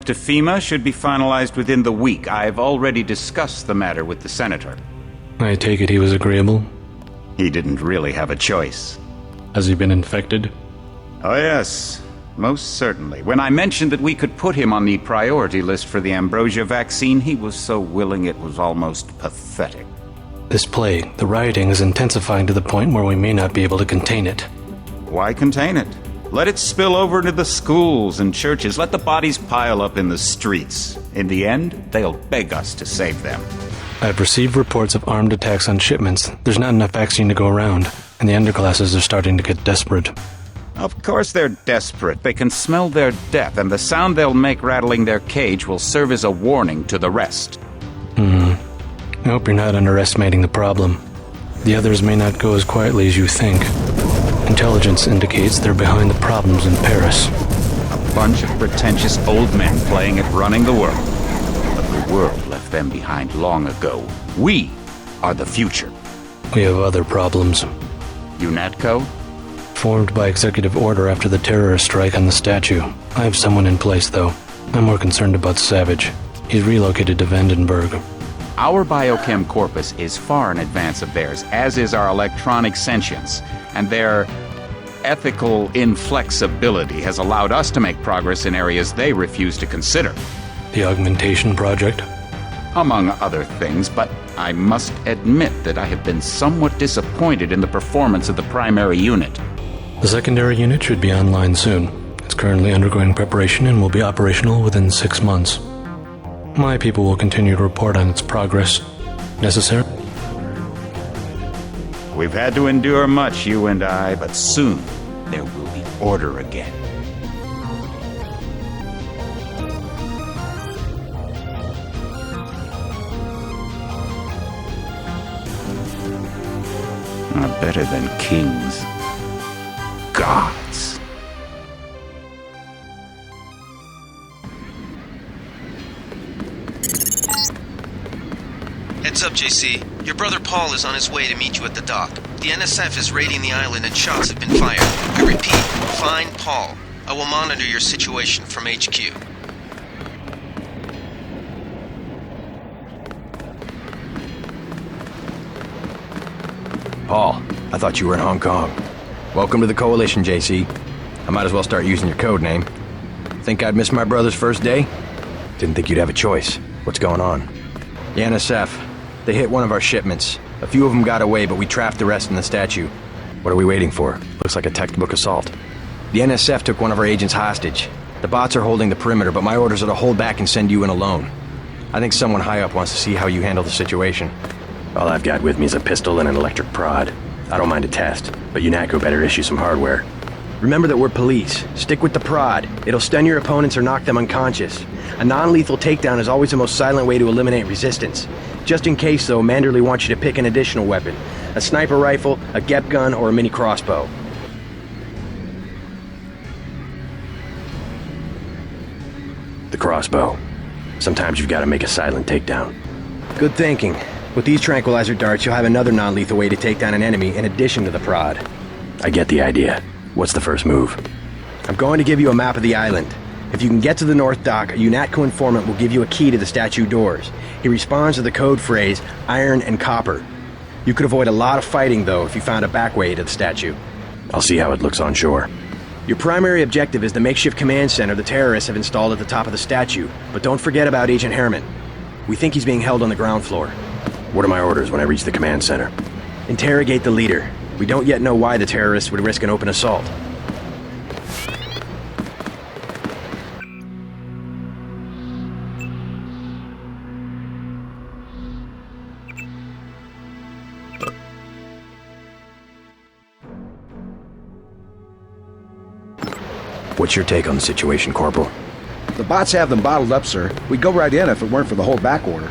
to FEMA should be finalized within the week. I've already discussed the matter with the senator. I take it he was agreeable? He didn't really have a choice. Has he been infected? Oh yes, most certainly. When I mentioned that we could put him on the priority list for the ambrosia vaccine, he was so willing it was almost pathetic. This plague, the rioting, is intensifying to the point where we may not be able to contain it. Why contain it? Let it spill over into the schools and churches. Let the bodies pile up in the streets. In the end, they'll beg us to save them. I've received reports of armed attacks on shipments. There's not enough vaccine to go around, and the underclasses are starting to get desperate. Of course they're desperate. They can smell their death, and the sound they'll make rattling their cage will serve as a warning to the rest. I hope you're not underestimating the problem. The others may not go as quietly as you think. Intelligence indicates they're behind the problems in Paris. A bunch of pretentious old men playing at running the world. But the world left them behind long ago. We are the future. We have other problems. UNATCO? Formed by executive order after the terrorist strike on the statue. I have someone in place, though. I'm more concerned about Savage. He's relocated to Vandenberg. Our biochem corpus is far in advance of theirs, as is our electronic sentience, and their ethical inflexibility has allowed us to make progress in areas they refuse to consider. The augmentation project? Among other things, but I must admit that I have been somewhat disappointed in the performance of the primary unit. The secondary unit should be online soon. It's currently undergoing preparation and will be operational within 6 months. My people will continue to report on its progress. Necessary? We've had to endure much, you and I, but soon there will be order again. Not better than kings. Gods. Heads up, JC. Your brother Paul is on his way to meet you at the dock. The NSF is raiding the island and shots have been fired. I repeat, find Paul. I will monitor your situation from HQ. Paul, I thought you were in Hong Kong. Welcome to the Coalition, JC. I might as well start using your code name. Think I'd miss my brother's first day? Didn't think you'd have a choice. What's going on? The NSF. They hit one of our shipments. A few of them got away, but we trapped the rest in the statue. What are we waiting for? Looks like a textbook assault. The NSF took one of our agents hostage. The bots are holding the perimeter, but my orders are to hold back and send you in alone. I think someone high up wants to see how you handle the situation. All I've got with me is a pistol and an electric prod. I don't mind a test, but UNATCO better issue some hardware. Remember that we're police. Stick with the prod. It'll stun your opponents or knock them unconscious. A non-lethal takedown is always the most silent way to eliminate resistance. Just in case, though, Manderley wants you to pick an additional weapon. A sniper rifle, a GEP gun, or a mini crossbow. The crossbow. Sometimes you've got to make a silent takedown. Good thinking. With these tranquilizer darts, you'll have another non-lethal way to take down an enemy in addition to the prod. I get the idea. What's the first move? I'm going to give you a map of the island. If you can get to the North Dock, a UNATCO informant will give you a key to the statue doors. He responds to the code phrase, iron and copper. You could avoid a lot of fighting, though, if you found a back way to the statue. I'll see how it looks on shore. Your primary objective is the makeshift command center the terrorists have installed at the top of the statue, but don't forget about Agent Herman. We think he's being held on the ground floor. What are my orders when I reach the command center? Interrogate the leader. We don't yet know why the terrorists would risk an open assault. What's your take on the situation, Corporal? The bots have them bottled up, sir. We'd go right in if it weren't for the whole back order.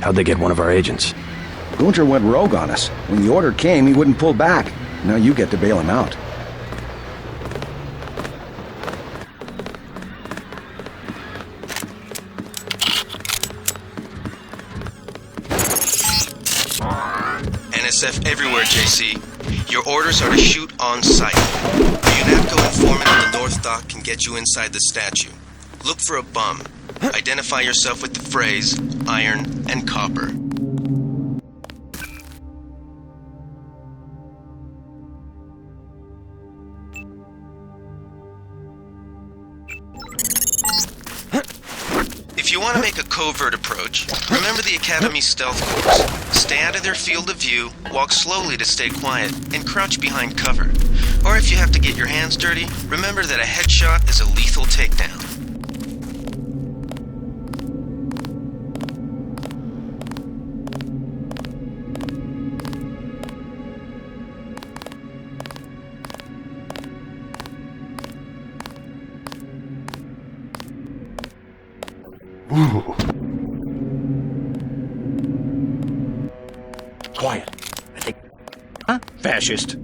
How'd they get one of our agents? Gunter went rogue on us. When the order came, he wouldn't pull back. Now you get to bail him out. NSF everywhere, JC. Your orders are to shoot on sight. The UNATCO informant at the North Dock can get you inside the statue. Look for a bum. Identify yourself with the phrase, iron and copper. If you want to make a covert approach, remember the Academy stealth course. Stay out of their field of view, walk slowly to stay quiet, and crouch behind cover. Or if you have to get your hands dirty, remember that a headshot is a lethal takedown. Quiet. Huh? Fascist.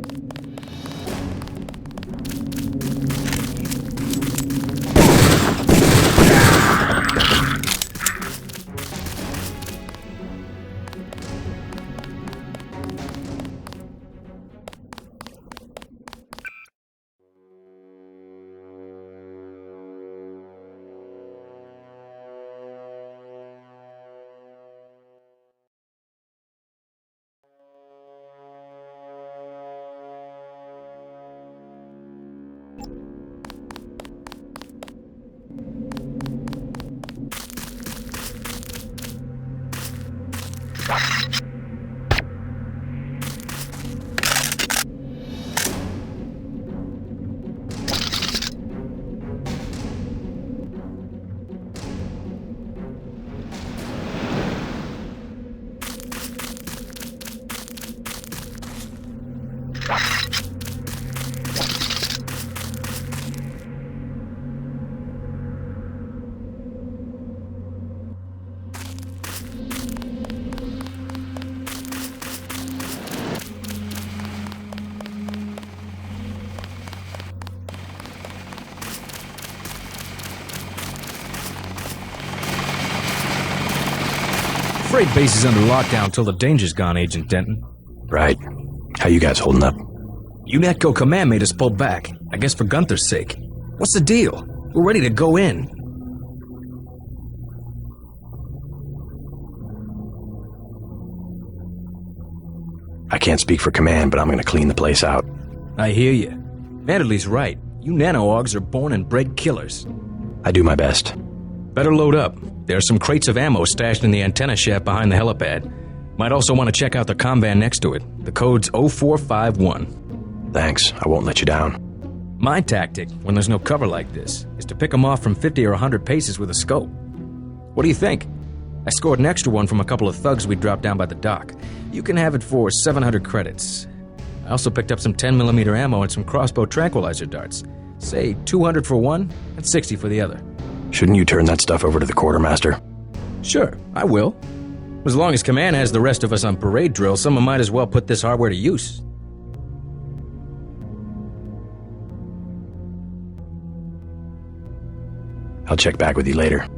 Freight base is under lockdown till the danger's gone, Agent Denton. Right. How you guys holding up? UNATCO command made us pull back, I guess for Gunther's sake. What's the deal? We're ready to go in. I can't speak for command, but I'm gonna clean the place out. I hear you. Natalie's right. You nano-augs are born and bred killers. I do my best. Better load up. There are some crates of ammo stashed in the antenna shaft behind the helipad. Might also want to check out the comm van next to it. The code's 0451. Thanks, I won't let you down. My tactic, when there's no cover like this, is to pick them off from 50 or 100 paces with a scope. What do you think? I scored an extra one from a couple of thugs we dropped down by the dock. You can have it for 700 credits. I also picked up some 10mm ammo and some crossbow tranquilizer darts. Say 200 for one and 60 for the other. Shouldn't you turn that stuff over to the quartermaster? Sure, I will. As long as command has the rest of us on parade drill, someone might as well put this hardware to use. I'll check back with you later.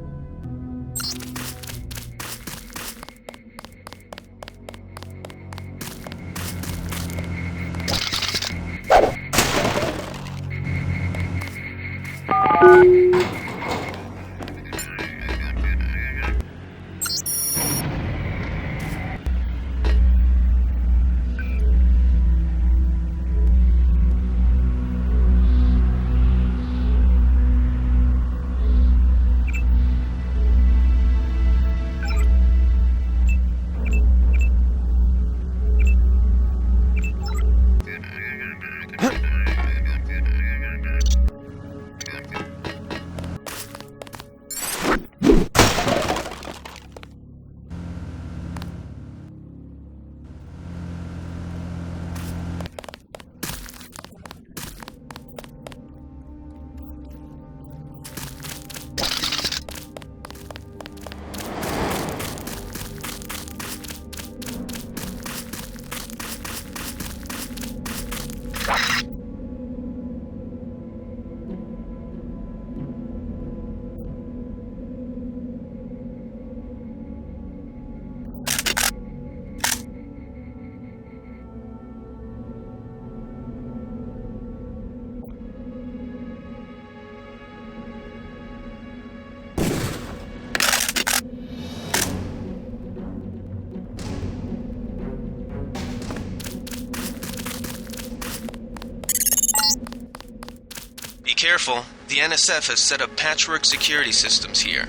careful. The NSF has set up patchwork security systems here.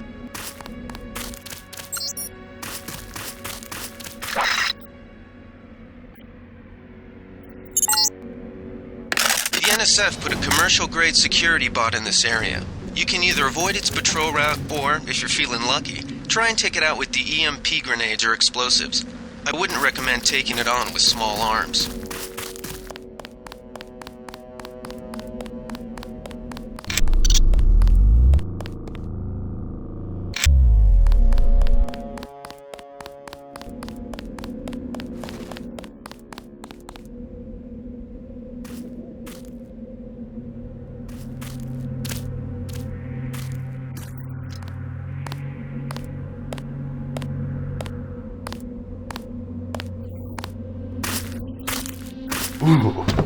The NSF put a commercial-grade security bot in this area. You can either avoid its patrol route, or, if you're feeling lucky, try and take it out with the EMP grenades or explosives. I wouldn't recommend taking it on with small arms. Ooh.